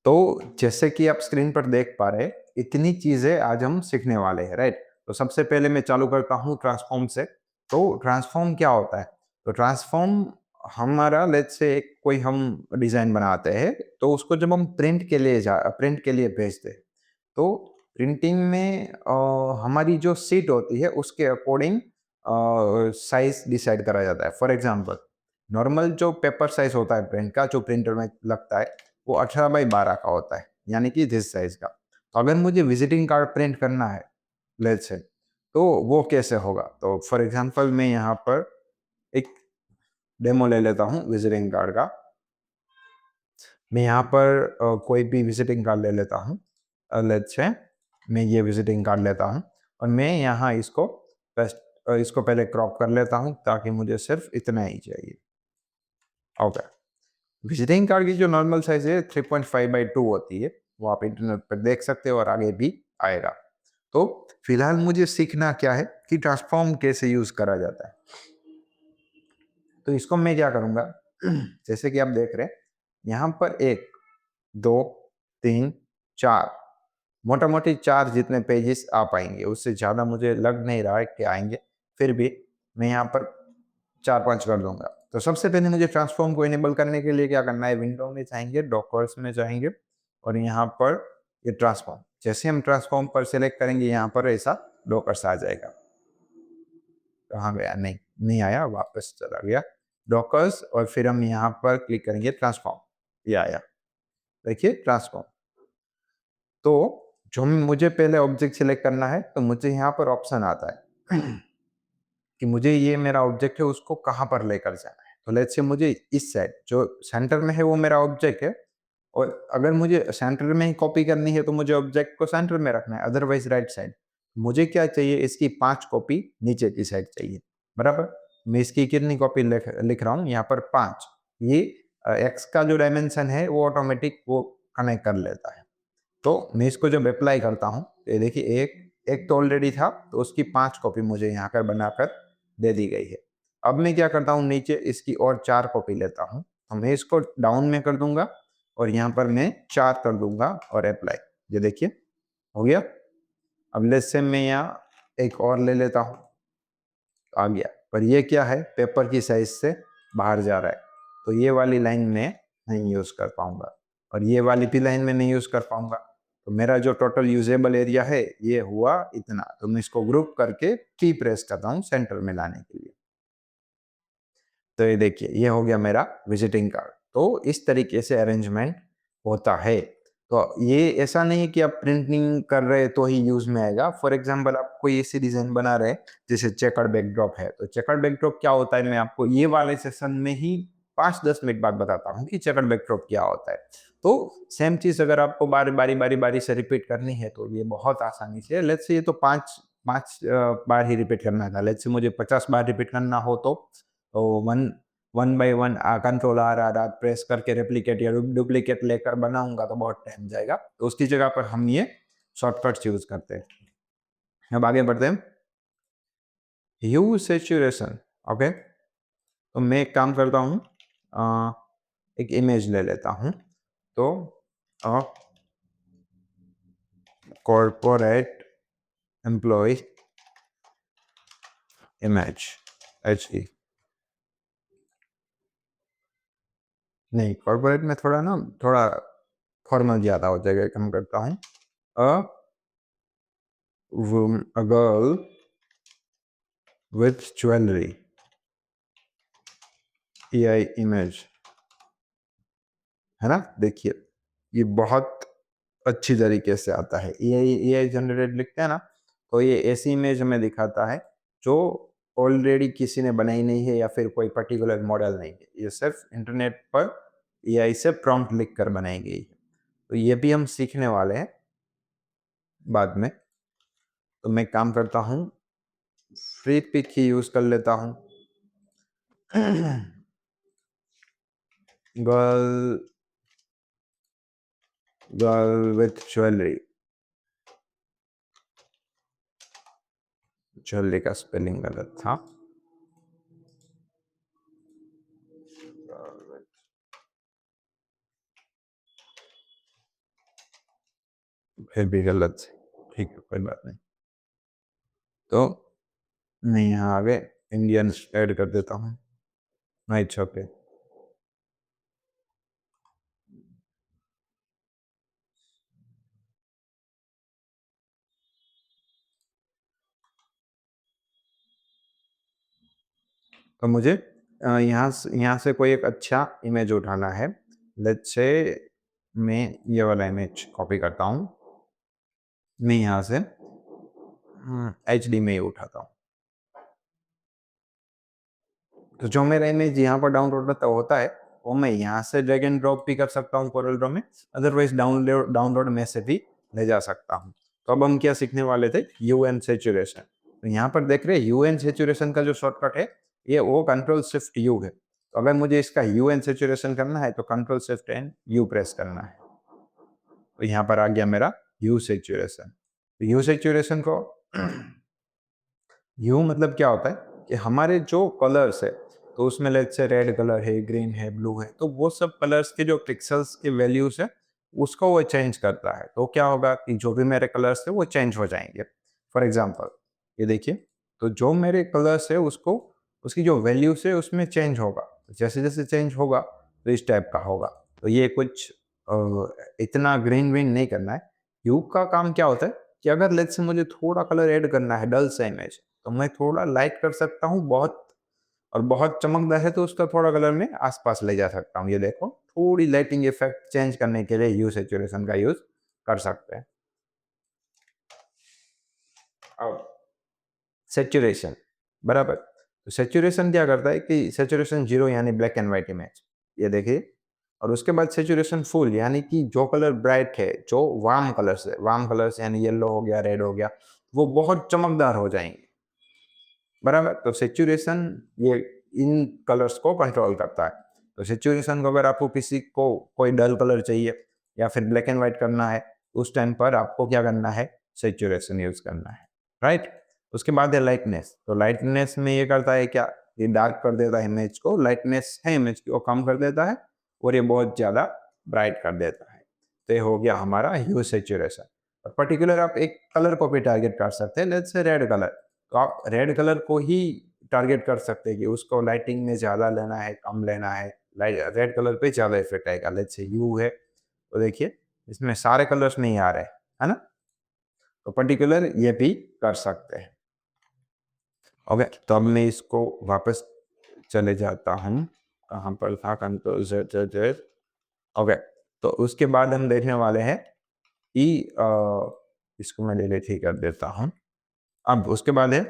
तो जैसे कि आप स्क्रीन पर देख पा रहे हैं, इतनी चीज़ें आज हम सीखने वाले हैं, राइट? तो सबसे पहले मैं चालू करता हूँ ट्रांसफ़ॉर्म से। तो ट्रांसफ़ॉर्म क्या होता है? तो ट्रांसफ़ॉर्म हमारा लेट्स से कोई हम डिज़ाइन बनाते हैं, तो उसको जब हम प्रिंट के लिए भेजते हैं, तो प्रिंटिंग में हमारी जो शीट होती है, उसके अकॉर्डिंग साइज़ डिसाइड करा जाता है। फॉर एग्ज़ाम्पल, नॉर्मल जो पेपर साइज़ होता है पेन का, जो प्रिंटर में लगता है, वो 18 बाई 12 का होता है, यानी कि दिस साइज़ का। तो अगर मुझे विज़िटिंग कार्ड प्रिंट करना है, लेट्स से, तो वो कैसे होगा? तो फॉर एग्ज़ाम्पल मैं यहाँ पर एक डेमो ले लेता हूँ विज़िटिंग कार्ड का। मैं यहाँ पर कोई भी विज़िटिंग कार्ड ले लेता हूँ। लेट्स से मैं ये विज़िटिंग कार्ड लेता हूँ और मैं यहाँ इसको पहले क्रॉप कर लेता हूँ ताकि मुझे सिर्फ़ इतना ही चाहिए। ओके। विज़िटिंग कार्ड की जो नॉर्मल साइज़ है 3.5 बाई 2 होती है, वो आप इंटरनेट पर देख सकते हो और आगे भी आएगा। तो फिलहाल मुझे सीखना क्या है कि ट्रांसफ़ॉर्म कैसे यूज़ करा जाता है। तो इसको मैं क्या करूँगा, जैसे कि आप देख रहे हैं, यहाँ पर 1, 2, 3, 4 मोटा-मोटी 4 जितने पेजेस आ पाएँगे, उससे ज़्यादा मुझे लग नहीं रहा है कि आएँगे। फिर भी मैं यहाँ पर 4-5 कर दूँगा। तो सबसे पहले मुझे ट्रांसफ़ॉर्म को इनेबल करने के लिए क्या करना है, विंडो में जाएँगे, डॉकर्स में जाएँगे और यहाँ पर ये ट्रांसफ़ॉर्म, जैसे हम ट्रांसफ़ॉर्म पर सेलेक्ट करेंगे, यहाँ पर ऐसा डॉकर्स आ जाएगा। कहाँ गया? नहीं, नहीं आया, वापस चला गया। डॉकर्स और फिर हम यहाँ पर क्लिक करेंगे ट्रांसफ़ॉर्म, ये आया। देखिए ट्रांसफ़ॉर्म। तो जो मुझे पहले ऑब्जेक्ट सिलेक्ट करना है, तो मुझे यहाँ पर ऑप्शन आता है कि मुझे ये मेरा ऑब्जेक्ट है उसको कहाँ पर लेकर जाना है। तो लेट्स से मुझे इस साइड जो सेंटर में है वो मेरा ऑब्जेक्ट है और अगर मुझे सेंटर में ही कॉपी करनी है तो मुझे ऑब्जेक्ट को सेंटर में रखना है, अदरवाइज़ राइट साइड। मुझे क्या चाहिए, इसकी 5 कॉपी नीचे की साइड चाहिए, बराबर? मैं इसकी कितनी कॉपी लिख रहा हूँ यहाँ पर 5। ये एक्स का जो डायमेंशन है वो ऑटोमेटिक वो कनेक्ट कर लेता है। तो मैं इसको जब अप्लाई करता हूँ, तो ये देखिए एक एक तो ऑलरेडी था, तो उसकी 5 कॉपी मुझे यहाँ पर बनाकर दे दी गई है। अब मैं क्या करता हूँ, नीचे इसकी और 4 कॉपी लेता हूँ, तो मैं इसको डाउन में कर दूँगा और यहाँ पर मैं 4 कर दूँगा और अप्लाई। ये देखिए, हो गया। अब लेट्स से मैं यहाँ एक और ले लेता हूँ, आ गया। पर ये क्या है, पेपर की साइज़ से बाहर जा रहा है, तो ये वाली लाइन मैं नहीं यूज़ कर पाऊँगा और ये वाली भी लाइन में नहीं यूज़ कर पाऊँगा। तो मेरा जो टोटल यूज़ेबल एरिया है, ये हुआ इतना। तो मैं इसको ग्रुप करके की प्रेस करता हूँ सेंटर में लाने के लिए। तो ये देखिए, ये हो गया मेरा विज़िटिंग कार्ड। तो इस तरीके से अरेंजमेंट होता है। तो ये ऐसा नहीं है कि आप प्रिंटिंग कर रहे हैं तो ही यूज़ में आएगा। फॉर एग्ज़ाम्पल आप कोई ऐसी डिज़ाइन बना रहे हैं, जैसे चेकर्ड बैकड्रॉप है। तो चेकर्ड बैकड्रॉप क्या होता है, मैं आपको ये वाले सेशन में ही 5-10 मिनट बाद बताता हूँ कि चेकर्ड बैकड्रॉप क्या होता है। तो सेम चीज़ अगर आपको बारी-बारी से रिपीट करनी है, तो ये बहुत आसानी से, लेट्स से ये तो 5 बार ही रिपीट करना था। लेट्स से मुझे 50 बार रिपीट करना हो तो one one by one control are press करके रेप्लिकेट या डुप्लीकेट लेकर बनाऊंगा तो बहुत टाइम जाएगा। तो उसकी जगह पर हम ये शॉर्टकट्स यूज करते हैं। अब आगे बढ़ते हैं। ह्यू सेचुरेशन। ओके, तो मैं एक काम करता हूँ, एक इमेज ले लेता हूँ। तो corporate employ image, H E, नहीं कॉर्पोरेट में थोड़ा फॉर्मल ज़्यादा हो जाएगा। काम करता हूँ, अ a girl with jewelry, AI image, है ना? देखिए, ये बहुत अच्छी तरीके से आता है। एआई जनरेटेड लिखते हैं ना, तो ये ऐसी इमेज हमें दिखाता है जो ऑलरेडी किसी ने बनाई नहीं है या फिर कोई पर्टिकुलर मॉडल नहीं है। ये सिर्फ इंटरनेट पर एआई से प्रॉम्प्ट लिख कर बनाई गई है। तो ये भी हम सीखने वाले हैं बाद में। तो मैं काम करता हूँ, फ्री पिक ही यूज़ कर लेता हूँ। Girl girl with jewellery, jewellery का स्पेलिंग गलत था। फिर भी गलत से, ठीक है, कोई बात नहीं। तो मैं यहाँ आगे इंडियन ऐड कर देता हूँ। नहीं, इट्स ओके। तो मुझे यहाँ से कोई एक अच्छा इमेज उठाना है। लेट्स से मैं ये वाला इमेज कॉपी करता हूँ। मैं यहाँ से एचडी में ही उठाता हूँ। तो जो मेरा इमेज यहाँ पर डाउनलोड होता है वो मैं यहाँ से ड्रैग एंड ड्रॉप भी कर सकता हूँ कोरल ड्रॉ में, अदरवाइज डाउनलोड में से भी ले जा सकता हूँ। तो अब हम क्या सीखने वाले थे, यू एन सेचुरेशन। तो यहाँ पर देख रहे हैं यू एन सेचुरेशन का जो शॉर्टकट है ये वो कंट्रोल शिफ्ट यू है। तो अगर मुझे इसका यू एन सेचुरेशन करना है तो control shift N U press करना है। तो यहाँ पर आ गया मेरा यू सेचुरेशन। तो यू सेचुरेशन को यू मतलब क्या होता है कि हमारे जो कलर्स है तो उसमें लेट्स से रेड कलर है, ग्रीन है, ब्लू है, तो वो सब कलर्स के जो पिक्सल्स के वैल्यूज है उसको वो चेंज करता है। तो क्या होगा कि जो भी मेरे कलर्स थे वो चेंज हो जाएंगे। फॉर एग्जांपल ये देखिए, तो जो मेरे कलर्स है उसको उसकी जो वैल्यूज है उसमें चेंज होगा। जैसे जैसे चेंज होगा तो इस टाइप का होगा। तो ये कुछ इतना ग्रीन व्रीन नहीं करना है। यू का काम क्या होता है कि अगर लेट्स से मुझे थोड़ा कलर ऐड करना है डल सा इमेज, तो मैं थोड़ा लाइट कर सकता हूँ बहुत, और बहुत चमकदार है तो उसका थोड़ा कलर में आसपास ले जा सकता हूँ। ये देखो, थोड़ी लाइटिंग इफेक्ट चेंज करने के लिए ह्यू सैचुरेशन का यूज कर सकते हैं। अब सैचुरेशन, बराबर। तो सैचुरेशन क्या करता है कि सैचुरेशन जीरो यानी ब्लैक एंड व्हाइट इमेज, ये देखिए। और उसके बाद सैचुरेशन फुल यानी कि जो कलर ब्राइट है, जो वार्म कलर्स है, वार्म कलर्स यानी येलो हो गया, रेड हो गया, वो बहुत चमकदार हो जाएंगे, बराबर। तो सेचुरेशन ये इन कलर्स को कंट्रोल करता है। तो सेचुरेशन को अगर आपको किसी को कोई डल कलर चाहिए या फिर ब्लैक एंड व्हाइट करना है, उस टाइम पर आपको क्या करना है, सेचुरेशन यूज करना है, राइट। उसके बाद है लाइटनेस। तो लाइटनेस में ये करता है क्या, ये डार्क कर देता है इमेज को, लाइटनेस है इमेज की वो कम कर देता है, और ये बहुत ज़्यादा ब्राइट कर देता है। तो ये हो गया हमारा ह्यू सेचुरेशन। और पर्टिकुलर आप एक कलर को भी टारगेट कर सकते हैं, लेट्स से रेड कलर। तो आप रेड कलर को ही टारगेट कर सकते हैं कि उसको लाइटिंग में ज़्यादा लेना है, कम लेना है, लाइट रेड कलर पे ज़्यादा इफेक्ट आएगा। लेट्स से यू है, तो देखिए इसमें सारे कलर्स नहीं आ रहे, है ना। तो पर्टिकुलर ये भी कर सकते हैं। ओके, तो अब मैं इसको वापस चले जाता हूँ, कहाँ पर था, control Z Z Z. Okay, तो उसके बाद हम देखने वाले हैं कि इसको मैं डिलीट ही कर देता हूँ। अब उसके बाद है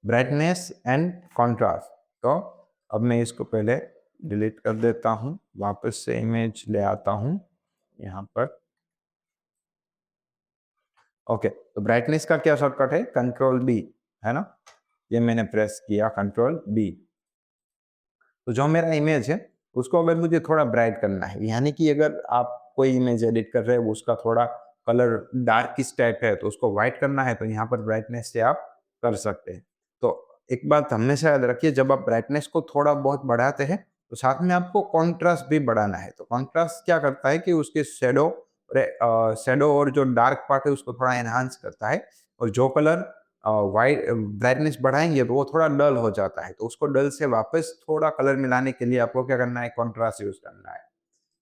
ब्राइटनेस एंड कॉन्ट्रास्ट। तो अब मैं इसको पहले डिलीट कर देता हूँ, वापस से इमेज ले आता हूँ यहाँ पर। ओके, तो ब्राइटनेस का क्या शॉर्टकट है, कंट्रोल बी, है ना। ये मैंने प्रेस किया कंट्रोल बी। तो जो मेरा इमेज है उसको अगर मुझे थोड़ा ब्राइट करना है, यानी कि अगर आप कोई इमेज एडिट कर रहे हैं उसका थोड़ा कलर डार्क किस टाइप है तो उसको व्हाइट करना है, तो यहाँ पर ब्राइटनेस से आप कर सकते हैं। तो एक बात हमेशा याद रखिए, जब आप ब्राइटनेस को थोड़ा बहुत बढ़ाते हैं तो साथ में आपको कॉन्ट्रास्ट भी बढ़ाना है। तो कॉन्ट्रास्ट क्या करता है कि उसके शेडो और जो डार्क पार्ट है उसको थोड़ा एनहांस करता है, और जो कलर वाइट ब्राइटनेस बढ़ाएंगे तो वो थोड़ा डल हो जाता है, तो उसको डल से वापस थोड़ा कलर मिलाने के लिए आपको क्या करना है, कॉन्ट्रास्ट यूज करना है।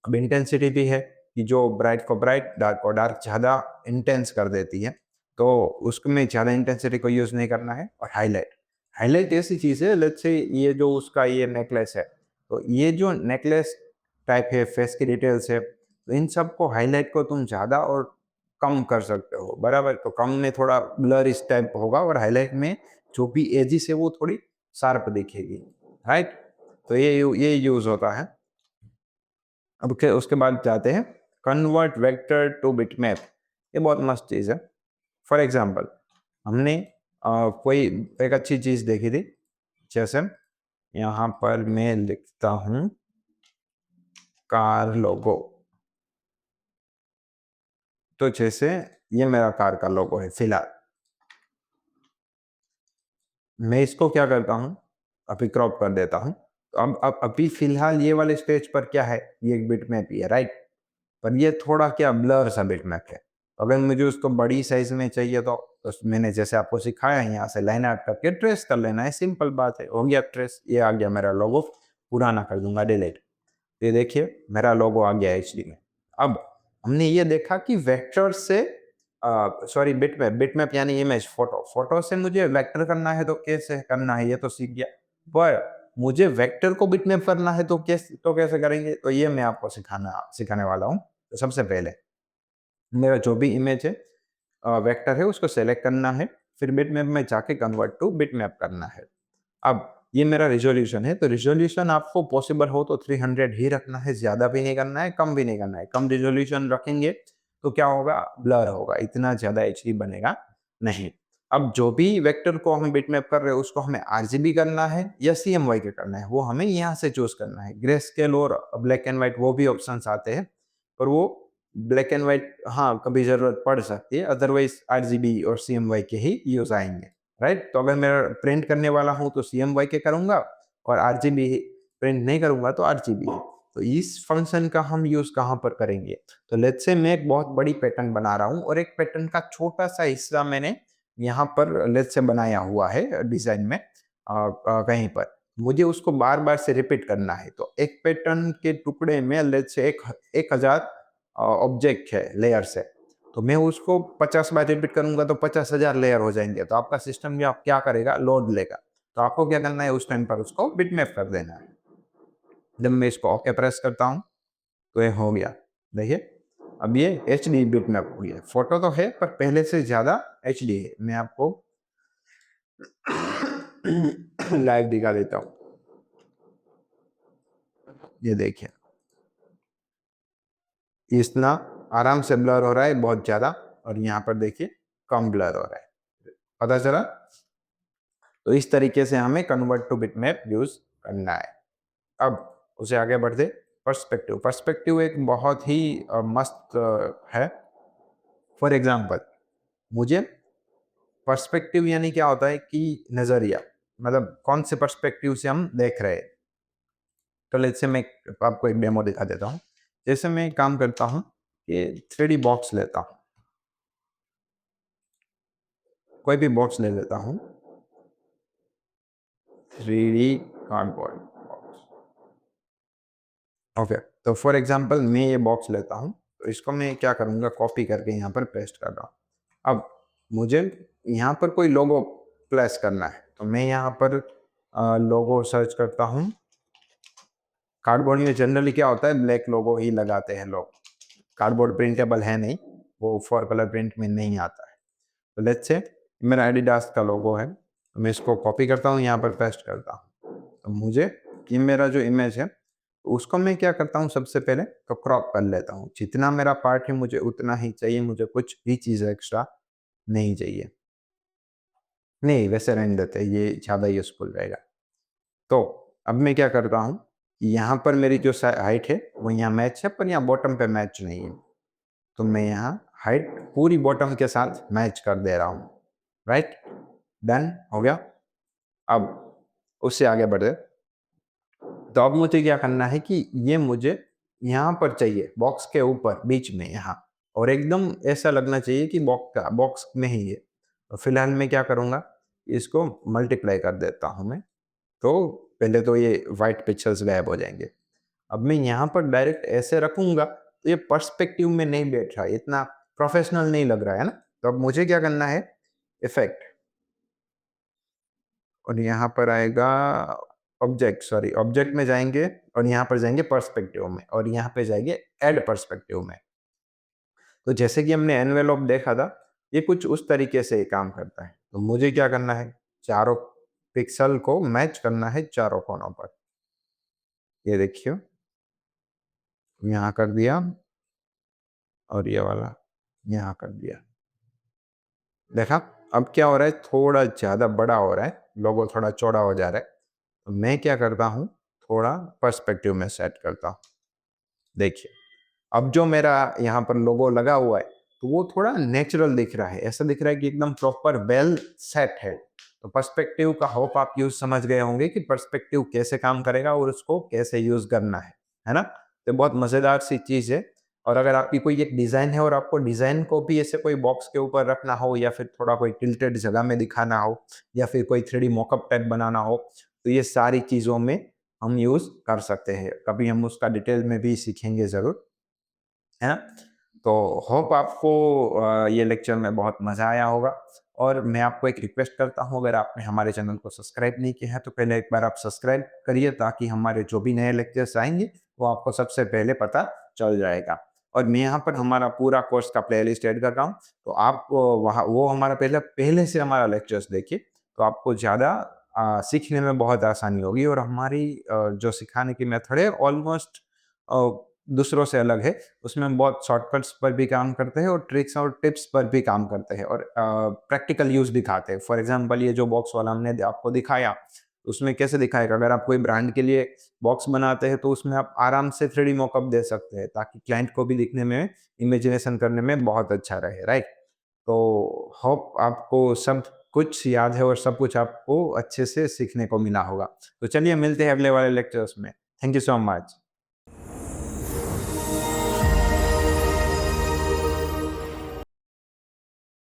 अब इंटेंसिटी भी है कि जो ब्राइट को ब्राइट, डार्क को डार्क ज़्यादा इंटेंस कर देती है, तो उसमें ज़्यादा इंटेंसिटी को यूज़ नहीं करना है। और हाईलाइट, हाईलाइट ऐसी चीज़ है, लेट्स से ये जो उसका ये नेकलेस है, तो ये जो नेकलेस टाइप है, फेस की डिटेल्स है, तो इन सब को हाईलाइट को तुम ज़्यादा और कम कर सकते हो, बराबर। तो कम में थोड़ा ब्लर इस टाइप होगा, और हाईलाइट में जो भी एजिस है वो थोड़ी शार्प दिखेगी, राइट। तो ये यूज़ होता है। अब उसके बाद जाते हैं कन्वर्ट वेक्टर टू बिटमैप। ये बहुत मस्त चीज़ है। फॉर एग्जांपल हमने कोई एक अच्छी चीज़ देखी थी, जैसे यहाँ पर मैं लिखता हूँ कार लोगो। तो जैसे ये मेरा कार का लोगो है फिलहाल, मैं इसको क्या करता हूँ, अभी क्रॉप कर देता हूँ। तो अब अभी फिलहाल ये वाले स्टेज पर क्या है, ये एक बिटमैप ही है, राइट। पर ये थोड़ा क्या ब्लर सा बिटमैप है। अगर मुझे उसको बड़ी साइज में चाहिए तो मैंने जैसे आपको सिखाया है यहाँ से लाइन आउट करके ट्रेस कर लेना है, सिंपल बात है। हो गया ट्रेस, ये आ गया मेरा लोगो, पुराना कर दूंगा डिलीट। ये देखिए मेरा लोगो आ गया एचडी में। अब हमने ये देखा कि वेक्टर से सॉरी बिटमैप यानी इमेज फोटो से मुझे वेक्टर करना है तो कैसे करना है ये तो सीख गया, पर मुझे वेक्टर को बिटमैप करना है तो कैसे करेंगे, तो ये मैं आपको सिखाने वाला हूँ। तो सबसे पहले मेरा जो भी इमेज है वेक्टर है उसको सेलेक्ट करना है, फिर बिटमैप में जाके कन्वर्ट टू बिटमैप करना है। अब ये मेरा रिजोल्यूशन है, तो रिजोल्यूशन आपको पॉसिबल हो तो 300 ही रखना है, ज़्यादा भी नहीं करना है, कम भी नहीं करना है। कम रिजोल्यूशन रखेंगे तो क्या होगा, ब्लर होगा, इतना ज़्यादा एचडी बनेगा नहीं। अब जो भी वेक्टर को हम बिटमैप कर रहे हैं उसको हमें आरजीबी करना है या सीएमवाई के करना है, वो हमें यहाँ से चूज करना है। ग्रे स्केल और ब्लैक एंड व्हाइट वो भी ऑप्शंस आते हैं, पर वो ब्लैक एंड व्हाइट हाँ कभी ज़रूरत पड़ सकती है, अदरवाइज आरजीबी और सीएमवाई के ही यूज आएंगे, राइट। तो अगर मैं प्रिंट करने वाला हूँ तो सीएमवाई के करूँगा, और आरजीबी प्रिंट नहीं करूँगा तो आरजीबी। तो इस फंक्शन का हम यूज़ कहाँ पर करेंगे, तो लेट्स से मैं एक बहुत बड़ी पैटर्न बना रहा हूँ और एक पैटर्न का छोटा सा हिस्सा मैंने यहाँ पर लेट्स से बनाया हुआ है डिज़ाइन में कहीं पर, मुझे उसको बार-बार से रिपीट करना है। तो एक पैटर्न के टुकड़े में लेट्स से 1000 ऑब्जेक्ट है लेयर से, तो मैं उसको 50 बार रिपीट करूंगा तो 50,000 लेयर हो जाएंगे। तो आपका सिस्टम क्या करेगा, लोड लेगा। तो आपको क्या करना है, उस टाइम पर उसको बिटमैप कर देना है। जब मैं इसको ओके प्रेस करता हूँ तो ये हो गया, देखिए अब ये एचडी बिटमैप हो गया। फोटो तो है पर पहले से ज्यादा एचडी है। मैं आपको लाइव दिखा देता हूँ, ये देखिए इतना आराम से ब्लर हो रहा है बहुत ज्यादा, और यहाँ पर देखिए कम ब्लर हो रहा है, पता चला। तो इस तरीके से हमें कन्वर्ट टू बिटमैप यूज करना है। अब उसे आगे बढ़ते, पर्सपेक्टिव। पर्सपेक्टिव एक बहुत ही मस्त है। फॉर एग्जांपल मुझे पर्सपेक्टिव यानी क्या होता है कि नजरिया, मतलब कौन से पर्सपेक्टिव से हम देख रहे हैं। तो लेट्स से मैं आपको एक डेमो दिखा देता हूँ। जैसे मैं काम करता हूँ कि 3D बॉक्स लेता हूँ, कोई भी बॉक्स ले लेता हूँ, 3D कार्डबोर्ड बॉक्स। ओके, तो फॉर एग्जांपल मैं ये बॉक्स लेता हूँ, तो इसको मैं क्या करूँगा, कॉपी करके यहाँ पर पेस्ट कर रहा हूँ। अब मुझे यहाँ पर कोई लोगो प्लेस करना है, तो मैं यहाँ पर लोगो सर्च करता हूँ। कार्डबोर्ड में जनरली क्या होता है, ब्लैक लोगो ही लगाते हैं लोग, कार्डबोर्ड प्रिंटेबल है नहीं, वो 4 कलर प्रिंट में नहीं आता है। तो लेट्स से मेरा एडिडास का लोगो है, तो मैं इसको कॉपी करता हूँ, यहाँ पर पेस्ट करता हूँ। तो मुझे ये मेरा जो इमेज है उसको मैं क्या करता हूँ, सबसे पहले तो क्रॉप कर लेता हूँ। जितना मेरा पार्ट है मुझे उतना ही चाहिए, मुझे कुछ भी चीज़ एक्स्ट्रा नहीं चाहिए। नहीं वैसे रहने देते हैं, ये ज़्यादा यूजफुल रहेगा। तो अब मैं क्या करता हूँ, यहाँ पर मेरी जो हाइट है वो यहाँ मैच है, पर यहाँ बॉटम पे मैच नहीं है। तो मैं यहाँ हाइट पूरी बॉटम के साथ मैच कर दे रहा हूँ, राइट। डन हो गया। अब उससे आगे बढ़े, तो अब मुझे क्या करना है कि ये मुझे यहाँ पर चाहिए, बॉक्स के ऊपर बीच में यहाँ, और एकदम ऐसा लगना चाहिए कि बॉक्स में ही है। तो फिलहाल मैं क्या करूँगा, इसको मल्टीप्लाई कर देता हूँ मैं। तो पहले तो ये वाइट पिक्सेल्स गायब हो जाएंगे। अब मैं यहाँ पर डायरेक्ट ऐसे रखूंगा तो ये पर्सपेक्टिव में नहीं बैठ रहा है, इतना प्रोफेशनल नहीं लग रहा है ना। तो अब मुझे क्या करना है, इफेक्ट, और यहाँ पर आएगा ऑब्जेक्ट में जाएंगे, और यहाँ पर जाएंगे पर्सपेक्टिव में, और यहाँ पे जाएंगे ऐड पर्सपेक्टिव में। तो जैसे कि हमने एनवेलप देखा था, ये कुछ उस तरीके से काम करता है। तो मुझे क्या करना है, चारों पिक्सल को मैच करना है चारों कोनों पर। ये देखिए यहाँ कर दिया, और ये वाला यहाँ कर दिया, देखा। अब क्या हो रहा है, थोड़ा ज़्यादा बड़ा हो रहा है, लोगो थोड़ा चौड़ा हो जा रहा है। तो मैं क्या करता हूँ, थोड़ा पर्सपेक्टिव में सेट करता हूँ। देखिए अब जो मेरा यहाँ पर लोगो लगा हुआ है तो वो थोड़ा नेचुरल दिख रहा है, ऐसा दिख रहा है कि एकदम प्रॉपर वेल सेट है। तो पर्सपेक्टिव का होप आप यूज समझ गए होंगे कि पर्सपेक्टिव कैसे काम करेगा और उसको कैसे यूज करना है ना। तो बहुत मजेदार सी चीज है। और अगर आपकी कोई एक डिज़ाइन है और आपको डिज़ाइन को भी ऐसे कोई बॉक्स के ऊपर रखना हो या फिर थोड़ा कोई टिल्टेड जगह में दिखाना हो या फिर कोई 3D मॉकअप टाइप बनाना हो, तो ये सारी चीज़ों में हम यूज़ कर सकते हैं। कभी हम उसका डिटेल में भी सीखेंगे ज़रूर, है ना? तो होप आपको ये लेक्चर में बहुत मज़ा आया होगा और मैं आपको एक रिक्वेस्ट करता हूँ, अगर आपने हमारे चैनल को सब्सक्राइब नहीं किया है तो पहले एक बार आप सब्सक्राइब करिए, ताकि हमारे जो भी नए लेक्चर्स आएँगे वो आपको सबसे पहले पता चल जाएगा। और मैं यहाँ पर हमारा पूरा कोर्स का प्लेलिस्ट ऐड कर रहा हूँ, तो आप वहाँ वो हमारा पहले से हमारा लेक्चर्स देखिए, तो आपको ज़्यादा सीखने में बहुत आसानी होगी और हमारी जो सिखाने की मेथड है ऑलमोस्ट अ, दूसरों से अलग है। उसमें हम बहुत शॉर्टकट्स पर भी काम करते हैं और ट्रिक्स और टिप्स पर भी काम करते हैं और प्रैक्टिकल यूज़ दिखाते हैं। फॉर एग्ज़ाम्पल ये जो बॉक्स वाला हमने आपको दिखाया, उसमें कैसे दिखाएगा, अगर आप कोई ब्रांड के लिए बॉक्स बनाते हैं तो उसमें आप आराम से 3D मॉकअप दे सकते हैं, ताकि क्लाइंट को भी दिखने में, इमेजिनेशन करने में बहुत अच्छा रहे, राइट? तो होप आपको सब कुछ याद है और सब कुछ आपको अच्छे से सीखने को मिला होगा। तो चलिए मिलते हैं अगले वाले लेक्चर्स में। Thank you so much.